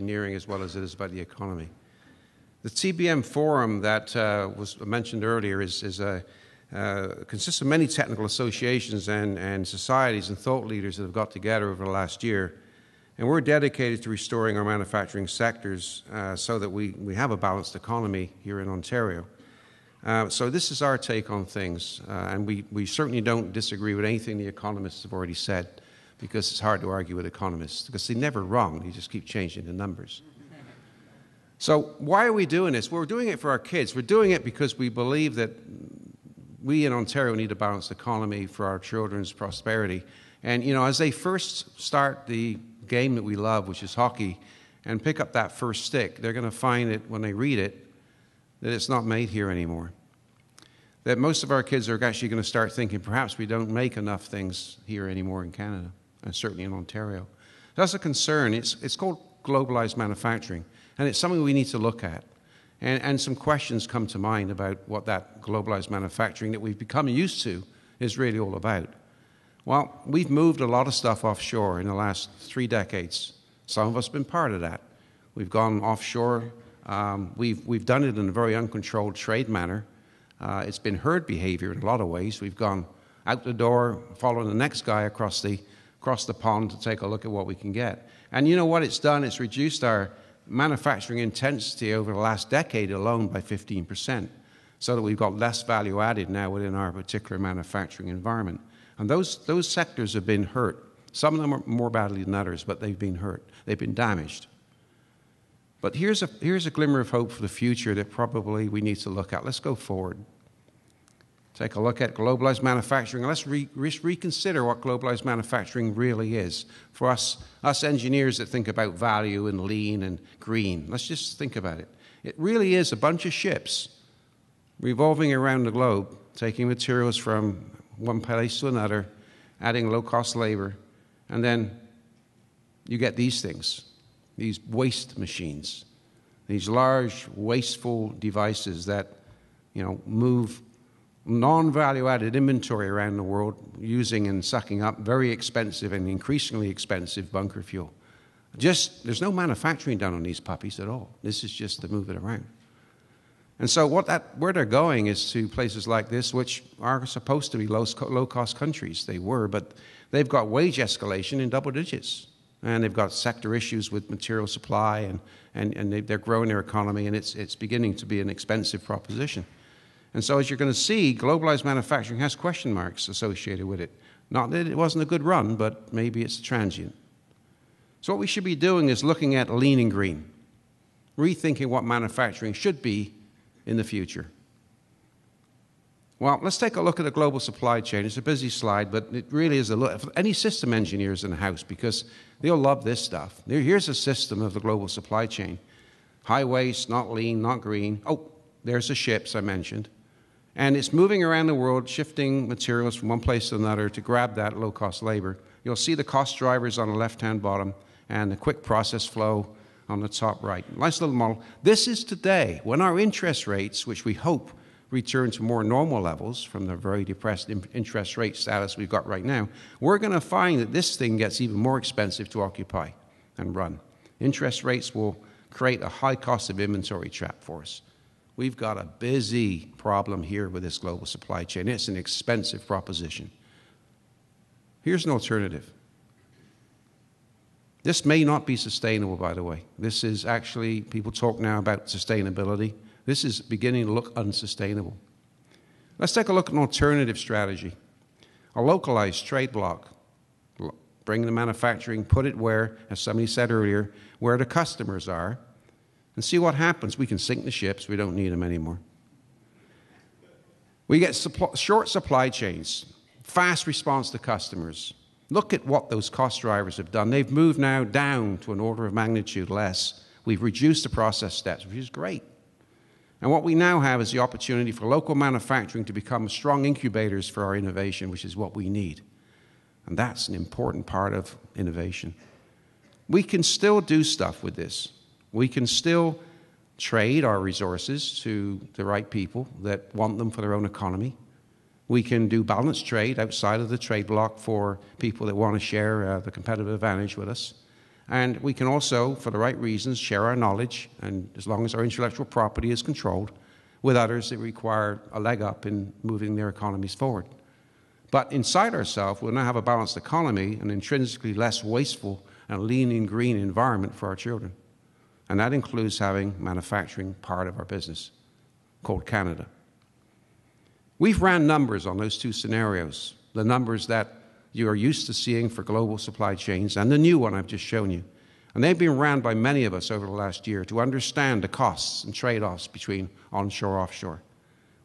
engineering as well as it is about the economy. The TBM forum that was mentioned earlier consists of many technical associations and societies and thought leaders that have got together over the last year. And we're dedicated to restoring our manufacturing sectors so that we have a balanced economy here in Ontario. So this is our take on things, and we certainly don't disagree with anything the economists have already said, because it's hard to argue with economists, because they're never wrong. They just keep changing the numbers. So why are we doing this? Well, we're doing it for our kids. We're doing it because we believe that we in Ontario need a balanced economy for our children's prosperity. And, you know, as they first start the game that we love, which is hockey, and pick up that first stick, they're going to find it when they read it that it's not made here anymore. That most of our kids are actually going to start thinking perhaps we don't make enough things here anymore in Canada, and certainly in Ontario. That's a concern. It's called globalized manufacturing, and it's something we need to look at. And some questions come to mind about what that globalized manufacturing that we've become used to is really all about. Well, we've moved a lot of stuff offshore in the last 3 decades. Some of us have been part of that. We've gone offshore. We've done it in a very uncontrolled trade manner. It's been herd behavior in a lot of ways. We've gone out the door, following the next guy across the pond to take a look at what we can get. And you know what it's done? It's reduced our manufacturing intensity over the last decade alone by 15%, so that we've got less value added now within our particular manufacturing environment. And those sectors have been hurt. Some of them are more badly than others, but they've been hurt. They've been damaged. But here's a glimmer of hope for the future that probably we need to look at. Let's go forward. Take a look at globalized manufacturing, and let's reconsider what globalized manufacturing really is. For us engineers that think about value and lean and green, let's just think about it. It really is a bunch of ships revolving around the globe, taking materials from one place to another, adding low-cost labor, and then you get these things, these waste machines, these large, wasteful devices that, you know, move non-value-added inventory around the world using and sucking up very expensive and increasingly expensive bunker fuel. There's no manufacturing done on these puppies at all. This is just to move it around. And so where they're going is to places like this, which are supposed to be low-cost countries. They were, but they've got wage escalation in double digits. And they've got sector issues with material supply, and they're growing their economy, and it's beginning to be an expensive proposition. And so as you're going to see, globalized manufacturing has question marks associated with it. Not that it wasn't a good run, but maybe it's transient. So what we should be doing is looking at lean and green, rethinking what manufacturing should be in the future. Well, let's take a look at the global supply chain. It's a busy slide, but it really is a look for any system engineers in the house, because they'll love this stuff. Here's a system of the global supply chain. High waste, not lean, not green. Oh, there's the ships I mentioned. And it's moving around the world, shifting materials from one place to another to grab that low-cost labor. You'll see the cost drivers on the left-hand bottom and the quick process flow on the top right. Nice little model. This is today, when our interest rates, which we hope return to more normal levels from the very depressed interest rate status we've got right now, we're going to find that this thing gets even more expensive to occupy and run. Interest rates will create a high cost of inventory trap for us. We've got a busy problem here with this global supply chain. It's an expensive proposition. Here's an alternative. This may not be sustainable, by the way. This is actually, people talk now about sustainability. This is beginning to look unsustainable. Let's take a look at an alternative strategy. A localized trade bloc. Bring the manufacturing, put it where, as somebody said earlier, where the customers are, and see what happens. We can sink the ships. We don't need them anymore. We get short supply chains, fast response to customers. Look at what those cost drivers have done. They've moved now down to an order of magnitude less. We've reduced the process steps, which is great. And what we now have is the opportunity for local manufacturing to become strong incubators for our innovation, which is what we need. And that's an important part of innovation. We can still do stuff with this. We can still trade our resources to the right people that want them for their own economy. We can do balanced trade outside of the trade bloc for people that want to share the competitive advantage with us. And we can also, for the right reasons, share our knowledge, and as long as our intellectual property is controlled, with others that require a leg up in moving their economies forward. But inside ourselves, we'll now have a balanced economy, an intrinsically less wasteful and lean and green environment for our children. And that includes having manufacturing part of our business, called Canada. We've ran numbers on those two scenarios, the numbers that you are used to seeing for global supply chains and the new one I've just shown you. And they've been ran by many of us over the last year to understand the costs and trade-offs between onshore, offshore.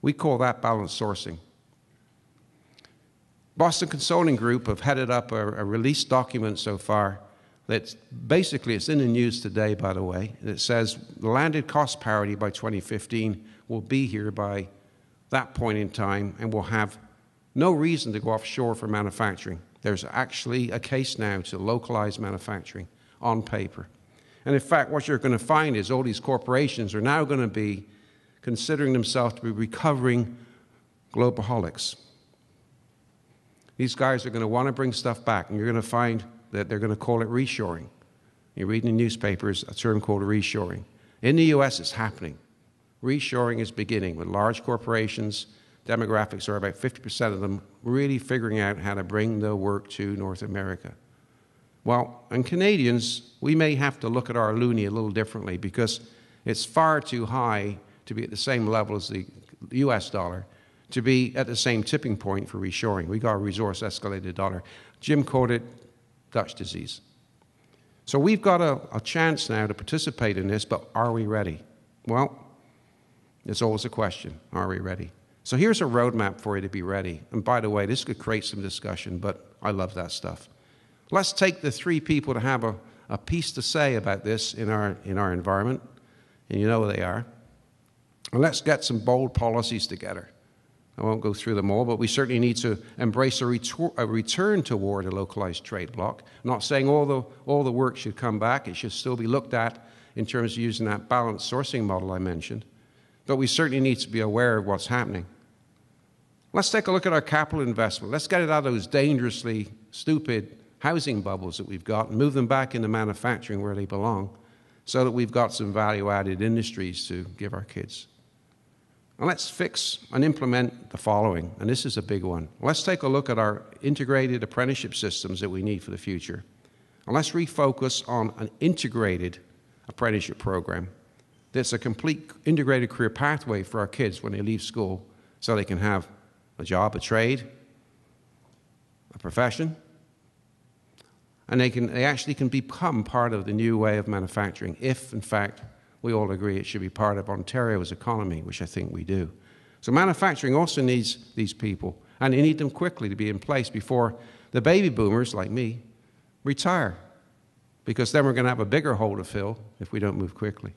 We call that balanced sourcing. Boston Consulting Group have headed up a release document so far that's basically, it's in the news today, by the way, that says the landed cost parity by 2015 will be here by that point in time and will have no reason to go offshore for manufacturing. There's actually a case now to localize manufacturing on paper. And in fact, what you're going to find is all these corporations are now going to be considering themselves to be recovering globaholics. These guys are going to want to bring stuff back, and you're going to find that they're going to call it reshoring. You read in the newspapers a term called reshoring. In the U.S., it's happening. Reshoring is beginning with large corporations. Demographics are about 50% of them really figuring out how to bring their work to North America. Well, and Canadians, we may have to look at our loonie a little differently because it's far too high to be at the same level as the U.S. dollar to be at the same tipping point for reshoring. We got a resource-escalated dollar. Jim called it Dutch disease. So we've got a chance now to participate in this, but are we ready? Well, it's always a question. Are we ready? So here's a roadmap for you to be ready. And by the way, this could create some discussion, but I love that stuff. Let's take the three people to have a piece to say about this in our environment, and you know who they are. And let's get some bold policies together. I won't go through them all, but we certainly need to embrace a return toward a localized trade bloc. I'm not saying all the work should come back. It should still be looked at in terms of using that balanced sourcing model I mentioned. But we certainly need to be aware of what's happening. Let's take a look at our capital investment. Let's get it out of those dangerously stupid housing bubbles that we've got and move them back into manufacturing where they belong so that we've got some value-added industries to give our kids. And let's fix and implement the following, and this is a big one. Let's take a look at our integrated apprenticeship systems that we need for the future. And let's refocus on an integrated apprenticeship program that's a complete integrated career pathway for our kids when they leave school so they can have a job, a trade, a profession, and they actually can become part of the new way of manufacturing if, in fact, we all agree it should be part of Ontario's economy, which I think we do. So manufacturing also needs these people, and they need them quickly to be in place before the baby boomers, like me, retire, because then we're going to have a bigger hole to fill if we don't move quickly.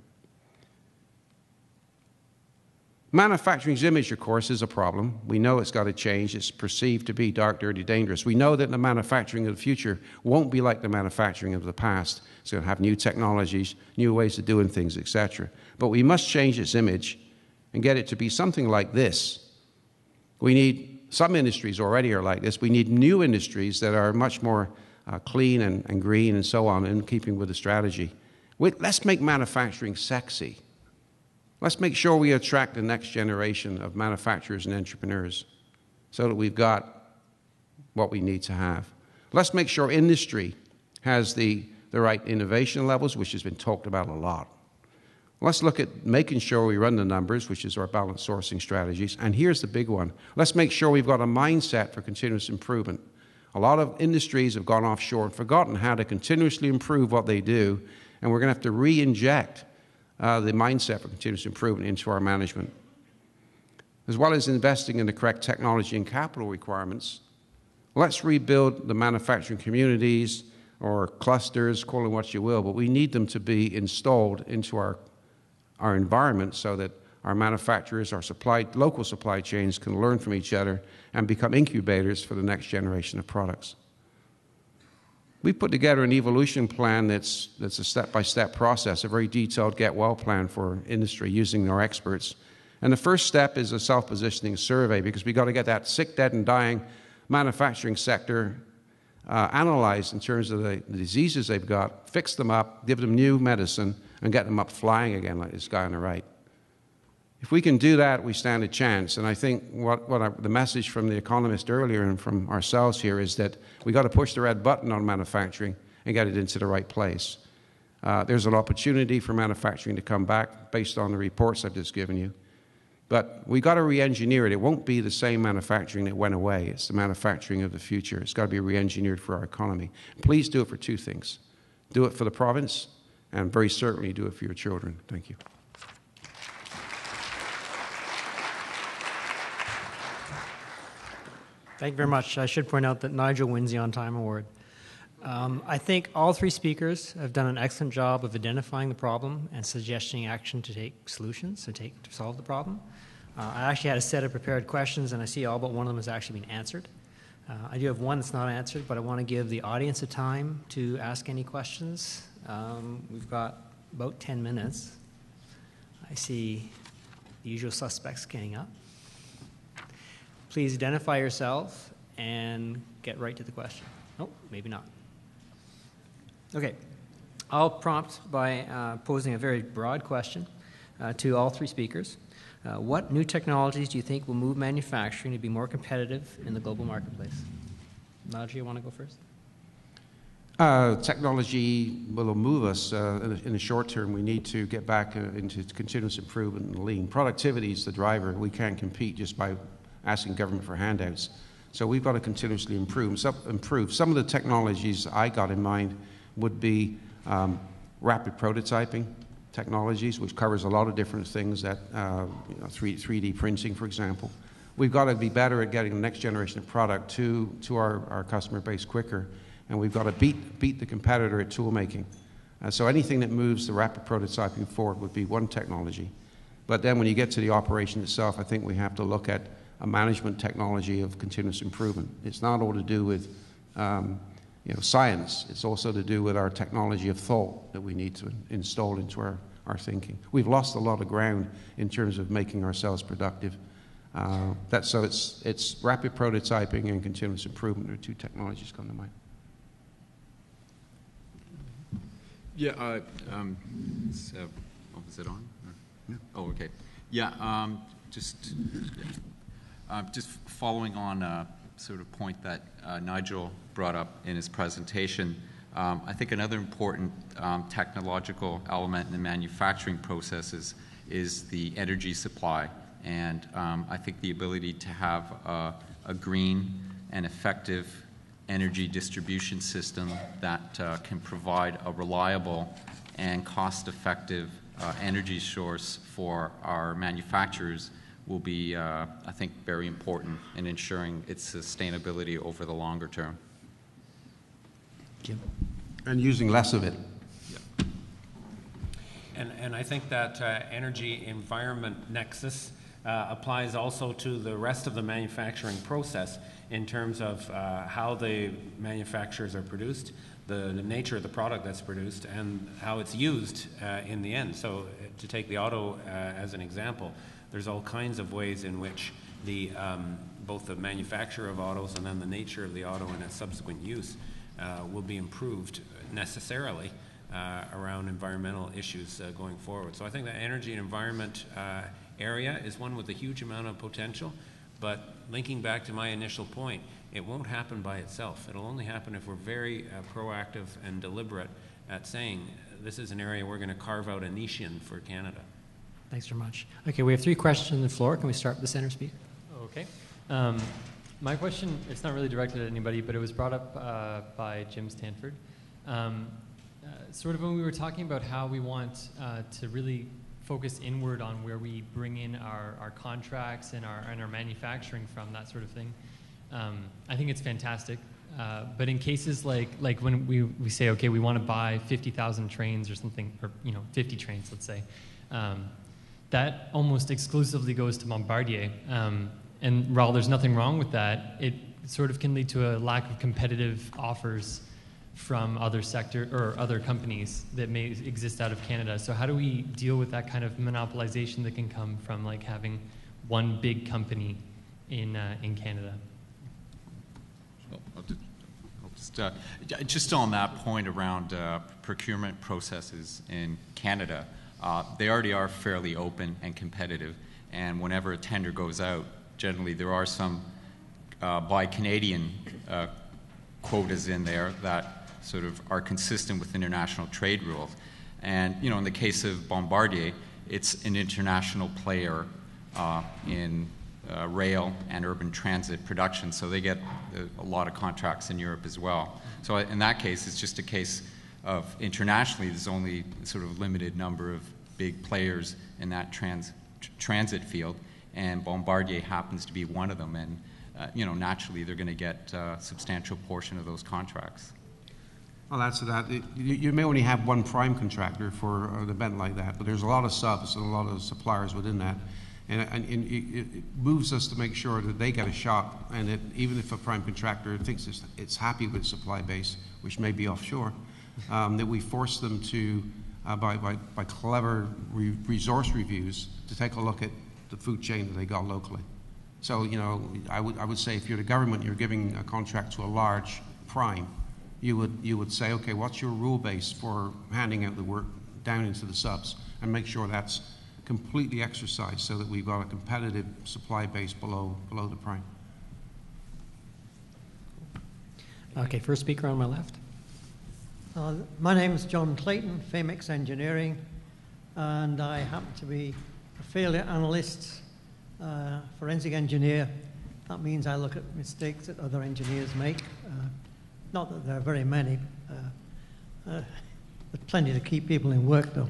Manufacturing's image, of course, is a problem. We know it's got to change. It's perceived to be dark, dirty, dangerous. We know that the manufacturing of the future won't be like the manufacturing of the past. It's going to have new technologies, new ways of doing things, etc. But we must change its image and get it to be something like this. We need, some industries already are like this. We need new industries that are much more clean and green and so on, in keeping with the strategy. Let's make manufacturing sexy. Let's make sure we attract the next generation of manufacturers and entrepreneurs so that we've got what we need to have. Let's make sure industry has the right innovation levels, which has been talked about a lot. Let's look at making sure we run the numbers, which is our balanced sourcing strategies. And here's the big one. Let's make sure we've got a mindset for continuous improvement. A lot of industries have gone offshore and forgotten how to continuously improve what they do, and we're going to have to re-inject the mindset for continuous improvement into our management. As well as investing in the correct technology and capital requirements, let's rebuild the manufacturing communities or clusters, call them what you will, but we need them to be installed into our environment so that our manufacturers, our local supply chains can learn from each other and become incubators for the next generation of products. We put together an evolution plan that's a step-by-step process, a very detailed get-well plan for industry using our experts. And the first step is a self-positioning survey because we've got to get that sick, dead, and dying manufacturing sector analyzed in terms of the diseases they've got, fix them up, give them new medicine, and get them up flying again like this guy on the right. If we can do that, we stand a chance. And I think the message from the economist earlier and from ourselves here is that we've got to push the red button on manufacturing and get it into the right place. There's an opportunity for manufacturing to come back based on the reports I've just given you. But we've got to re-engineer it. It won't be the same manufacturing that went away. It's the manufacturing of the future. It's got to be re-engineered for our economy. Please do it for two things. Do it for the province, and very certainly do it for your children. Thank you. Thank you very much. I should point out that Nigel wins the On-Time Award. I think all three speakers have done an excellent job of identifying the problem and suggesting action to take solutions to solve the problem. I actually had a set of prepared questions, and I see all but one of them has actually been answered. I do have one that's not answered, but I want to give the audience a time to ask any questions. We've got about 10 minutes. I see the usual suspects getting up. Please identify yourself and get right to the question. Oh, maybe not. Okay. I'll prompt by posing a very broad question to all three speakers. What new technologies do you think will move manufacturing to be more competitive in the global marketplace? Nigel, you want to go first? Technology will move us in the short term. We need to get back into continuous improvement and lean. Productivity is the driver. We can't compete just by asking government for handouts. So we've got to continuously improve. Some of the technologies I got in mind would be rapid prototyping technologies, which covers a lot of different things, that 3D printing, for example. We've got to be better at getting the next generation of product to our customer base quicker, and we've got to beat the competitor at tool making. So anything that moves the rapid prototyping forward would be one technology. But then when you get to the operation itself, I think we have to look at a management technology of continuous improvement. It's not all to do with science. It's also to do with our technology of thought that we need to install into our thinking. We've lost a lot of ground in terms of making ourselves productive. So it's rapid prototyping and continuous improvement are two technologies come to mind. Yeah. Is it on? Yeah. Oh, okay. Yeah. Just following on a sort of point that Nigel brought up in his presentation, I think another important technological element in the manufacturing processes is the energy supply. And I think the ability to have a green and effective energy distribution system that can provide a reliable and cost-effective energy source for our manufacturers will be, I think, very important in ensuring its sustainability over the longer term. Jim? And using less of it. Yeah. And I think that energy-environment nexus applies also to the rest of the manufacturing process in terms of how the manufacturers are produced, the nature of the product that's produced, and how it's used in the end. So to take the auto as an example, there's all kinds of ways in which both the manufacture of autos and then the nature of the auto and its subsequent use will be improved necessarily around environmental issues going forward. So I think that energy and environment area is one with a huge amount of potential, but linking back to my initial point, it won't happen by itself. It'll only happen if we're very proactive and deliberate at saying this is an area we're going to carve out a niche in for Canada. Thanks very much. Okay, we have three questions on the floor. Can we start with the center speaker? Okay. My question, it's not really directed at anybody, but it was brought up by Jim Stanford. Sort of when we were talking about how we want to really focus inward on where we bring in our contracts and our manufacturing from, that sort of thing. I think it's fantastic. But in cases like when we say, okay, we want to buy 50,000 trains or something, or 50 trains, let's say, that almost exclusively goes to Bombardier. And while there's nothing wrong with that, it sort of can lead to a lack of competitive offers from other sector or other companies that may exist out of Canada. So how do we deal with that kind of monopolization that can come from like having one big company in Canada? Just on that point around procurement processes in Canada, they already are fairly open and competitive, and whenever a tender goes out, generally there are some Buy Canadian quotas in there that sort of are consistent with international trade rules. And, you know, in the case of Bombardier, it's an international player in rail and urban transit production, so they get a lot of contracts in Europe as well. So in that case, it's just a case of internationally, there's only sort of limited number of big players in that transit field, and Bombardier happens to be one of them, and you know, naturally they're going to get a substantial portion of those contracts. I'll add to that. You may only have one prime contractor for an event like that, but there's a lot of subs and a lot of suppliers within that. And it moves us to make sure that they get a shot, and that even if a prime contractor thinks it's happy with supply base, which may be offshore, that we force them to, by clever resource reviews, to take a look at the food chain that they got locally. So, you know, I would say if you're the government, you're giving a contract to a large prime, you would say, okay, what's your rule base for handing out the work down into the subs, and make sure that's completely exercised so that we've got a competitive supply base below the prime. Okay, first speaker on my left. My name is John Clayton, Famex Engineering, and I happen to be a failure analyst, forensic engineer. That means I look at mistakes that other engineers make. Not that there are very many, but plenty to keep people in work though.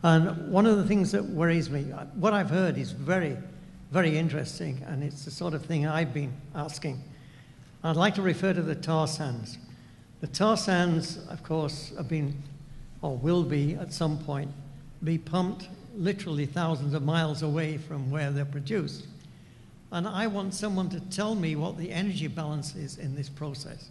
And one of the things that worries me, what I've heard is very, very interesting, and it's the sort of thing I've been asking. I'd like to refer to the tar sands. The tar sands, of course, have been, or will be at some point, be pumped literally thousands of miles away from where they're produced. And I want someone to tell me what the energy balance is in this process.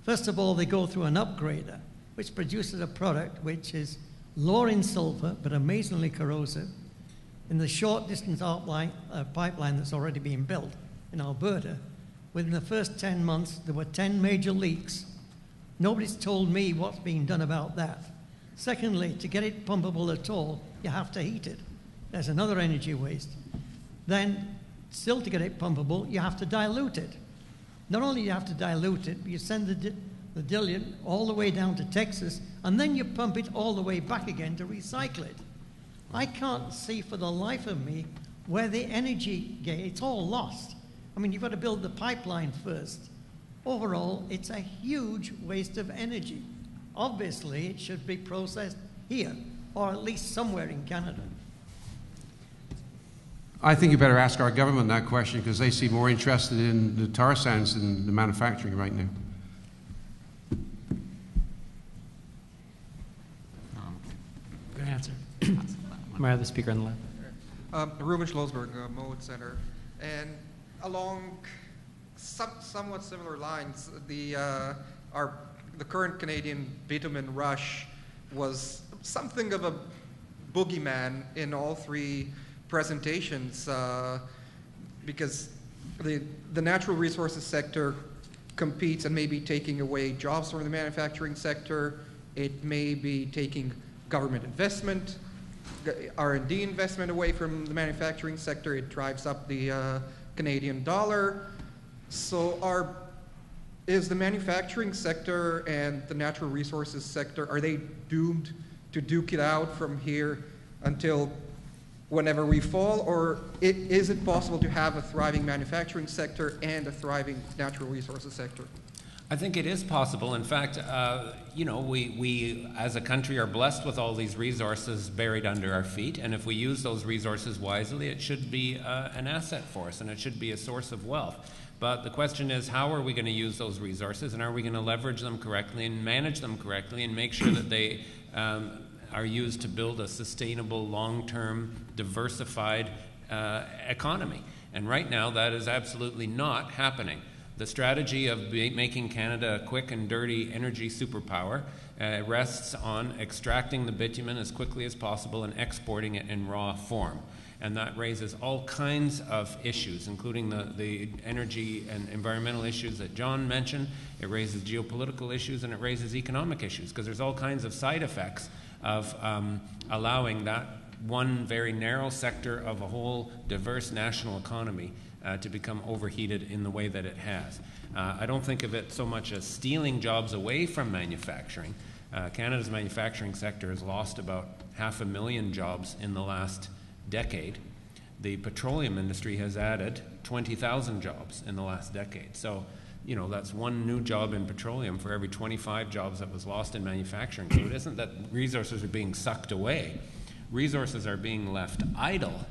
First of all, they go through an upgrader, which produces a product which is lower in sulfur, but amazingly corrosive. In the short distance pipeline that's already been built in Alberta, within the first 10 months, there were 10 major leaks. Nobody's told me what's being done about that. Secondly, to get it pumpable at all, you have to heat it. There's another energy waste. Then, still to get it pumpable, you have to dilute it. Not only do you have to dilute it, but you send the diluent all the way down to Texas, and then you pump it all the way back again to recycle it. I can't see for the life of me where the energy gain, it's all lost. I mean, you've got to build the pipeline first. Overall, it's a huge waste of energy. Obviously, it should be processed here, or at least somewhere in Canada. I think you better ask our government that question, because they seem more interested in the tar sands than the manufacturing right now. Good answer. My other speaker on the left. Ruben Schlossberg, Mode Center. And along somewhat similar lines, the current Canadian bitumen rush was something of a boogeyman in all three presentations, because the natural resources sector competes and may be taking away jobs from the manufacturing sector. It may be taking government investment, R&D investment away from the manufacturing sector. It drives up the Canadian dollar. So is the manufacturing sector and the natural resources sector, are they doomed to duke it out from here until whenever we fall, or is it possible to have a thriving manufacturing sector and a thriving natural resources sector? I think it is possible. In fact, you know, we as a country are blessed with all these resources buried under our feet, and if we use those resources wisely, it should be an asset for us, and it should be a source of wealth. But the question is, how are we going to use those resources, and are we going to leverage them correctly and manage them correctly and make sure that they are used to build a sustainable, long-term, diversified economy? And right now, that is absolutely not happening. The strategy of making Canada a quick and dirty energy superpower rests on extracting the bitumen as quickly as possible and exporting it in raw form. And that raises all kinds of issues, including the energy and environmental issues that John mentioned. It raises geopolitical issues, and it raises economic issues, because there's all kinds of side effects of allowing that one very narrow sector of a whole diverse national economy to become overheated in the way that it has. I don't think of it so much as stealing jobs away from manufacturing. Canada's manufacturing sector has lost about 500,000 jobs in the last decade. The petroleum industry has added 20,000 jobs in the last decade. So, you know, that's one new job in petroleum for every 25 jobs that was lost in manufacturing. So it isn't that resources are being sucked away. Resources are being left idle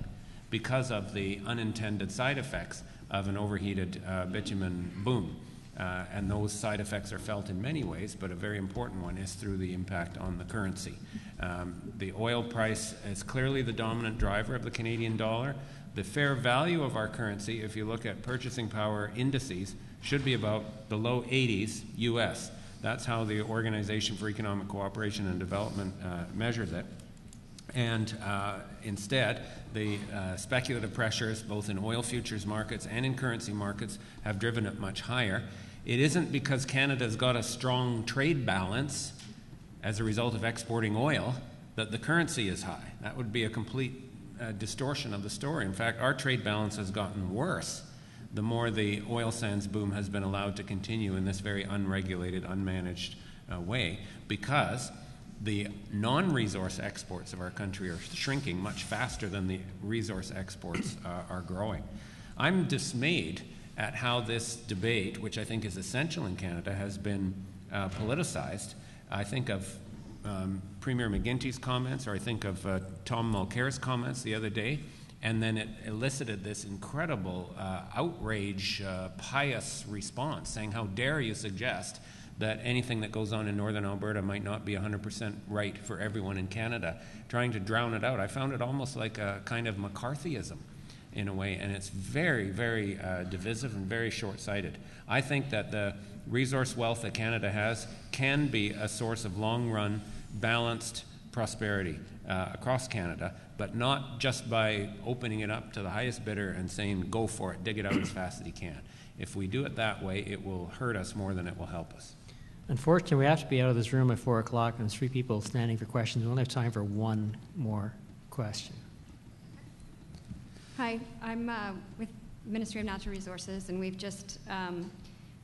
because of the unintended side effects of an overheated bitumen boom. And those side effects are felt in many ways, but a very important one is through the impact on the currency. The oil price is clearly the dominant driver of the Canadian dollar. The fair value of our currency, if you look at purchasing power indices, should be about the low 80s US. That's how the Organization for Economic Cooperation and Development measures it. And instead, the speculative pressures, both in oil futures markets and in currency markets, have driven it much higher. It isn't because Canada's got a strong trade balance as a result of exporting oil that the currency is high. That would be a complete distortion of the story. In fact, our trade balance has gotten worse the more the oil sands boom has been allowed to continue in this very unregulated, unmanaged way, because the non-resource exports of our country are shrinking much faster than the resource exports are growing. I'm dismayed at how this debate, which I think is essential in Canada, has been politicized. I think of Premier McGuinty's comments, or I think of Tom Mulcair's comments the other day, and then it elicited this incredible outrage, pious response, saying, how dare you suggest that anything that goes on in northern Alberta might not be 100% right for everyone in Canada, trying to drown it out. I found it almost like a kind of McCarthyism in a way, and it's very, very divisive and very short-sighted. I think that the resource wealth that Canada has can be a source of long-run, balanced prosperity across Canada, but not just by opening it up to the highest bidder and saying, go for it, dig it out as fast as you can. If we do it that way, it will hurt us more than it will help us. Unfortunately, we have to be out of this room at 4 o'clock, and there's 3 people standing for questions. We only have time for one more question. Hi, I'm with Ministry of Natural Resources, and we've just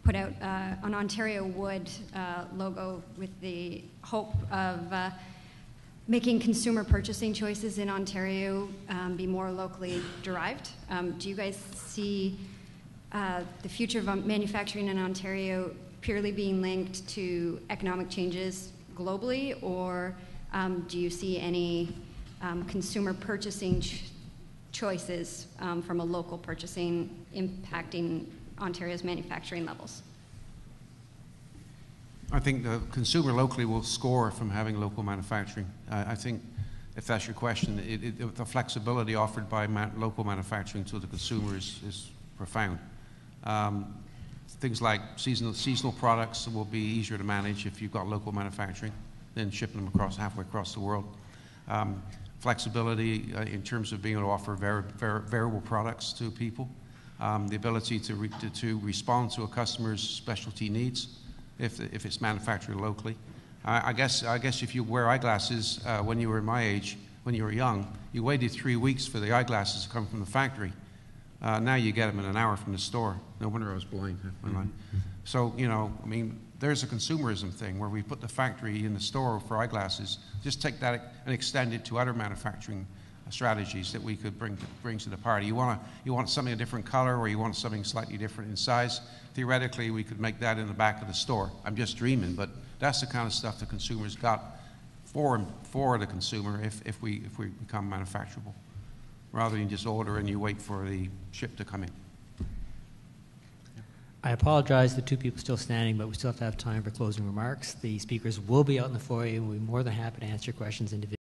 put out an Ontario Wood logo with the hope of making consumer purchasing choices in Ontario be more locally derived. Do you guys see the future of manufacturing in Ontario purely being linked to economic changes globally, or do you see any consumer purchasing choices from a local purchasing impacting Ontario's manufacturing levels? I think the consumer locally will score from having local manufacturing. I think, if that's your question, the flexibility offered by local manufacturing to the consumer is profound. Things like seasonal products will be easier to manage if you've got local manufacturing than shipping them halfway across the world. Flexibility in terms of being able to offer variable products to people, the ability to respond to a customer's specialty needs if it's manufactured locally. I guess if you wear eyeglasses when you were my age, when you were young, you waited 3 weeks for the eyeglasses to come from the factory. Now you get them in an hour from the store. No wonder I was blind. So, you know, I mean, there's a consumerism thing where we put the factory in the store for eyeglasses. Just take that and extend it to other manufacturing strategies that we could bring to the party. You want something a different color, or you want something slightly different in size. Theoretically, we could make that in the back of the store. I'm just dreaming, but that's the kind of stuff the consumers got for the consumer if we become manufacturable, rather than just order and you wait for the ship to come in. I apologize, the 2 people still standing, but we still have to have time for closing remarks. The speakers will be out in the foyer, and we'll be more than happy to answer your questions individually.